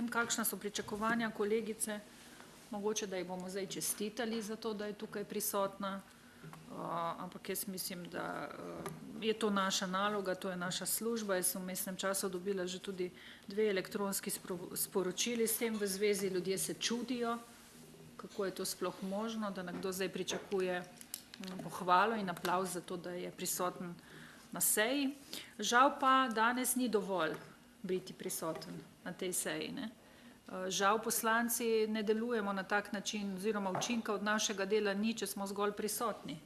vem, kakšna so pričakovanja kolegice, mogoče, da ji bomo zdaj čestitali za to, da je tukaj prisotna, ampak jaz mislim, da je to naša naloga, to je naša služba. Jaz sem v vmesnem času dobila že tudi 2 elektronski sporočili s tem v zvezi, ljudje se čudijo, kako je to sploh možno, da nekdo zdaj pričakuje pohvalo in aplavz za to, da je prisoten na seji. Žal pa danes ni dovolj biti prisoten na tej seji, ne. Žal poslanci ne delujemo na tak način oziroma učinka od našega dela ni, če smo zgolj prisotni.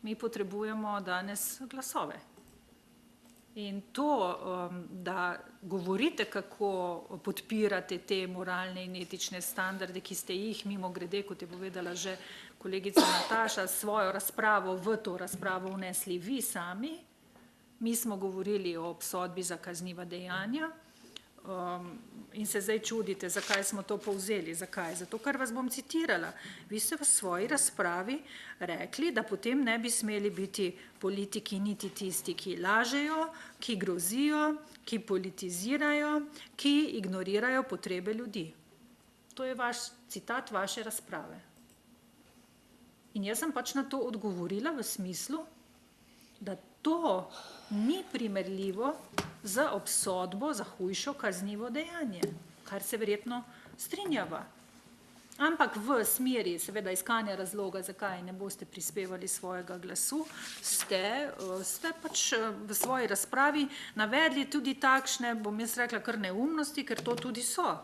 Mi potrebujemo danes glasove. In to, da govorite, kako podpirate te moralne in etične standarde, ki ste jih mimogrede, kot je povedala že kolegica Nataša, svojo razpravo v to razpravo vnesli vi sami. Mi smo govorili o obsodbi za kazniva dejanja in se zdaj čudite, zakaj smo to povzeli. Zakaj? Zato, ker vas bom citirala. Vi ste v svoji razpravi rekli, da potem ne bi smeli biti politiki niti tisti, ki lažejo, ki grozijo, ki politizirajo, ki ignorirajo potrebe ljudi. To je vaš citat vaše razprave. In jaz sem pač na to odgovorila v smislu, da to ni primerljivo z obsodbo za hujšo kaznivo dejanje, kar se verjetno strinjava. Ampak v smeri seveda iskanja razloga, zakaj ne boste prispevali svojega glasu, ste pač v svoji razpravi navedli tudi takšne, bom jaz rekla, kar neumnosti, ker to tudi so.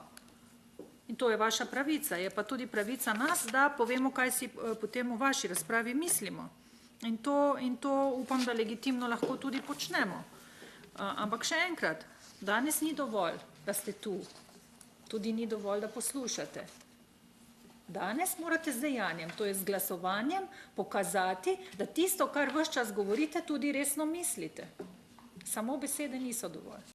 In to je vaša pravica. Je pa tudi pravica nas, da povemo, kaj si potem v vaši razpravi mislimo. In to upam, da legitimno lahko tudi počnemo. Ampak še enkrat, danes ni dovolj, da ste tu. Tudi ni dovolj, da poslušate. Danes morate z dejanjem, to je z glasovanjem, pokazati, da tisto, kar ves čas govorite, tudi resno mislite. Samo besede niso dovolj.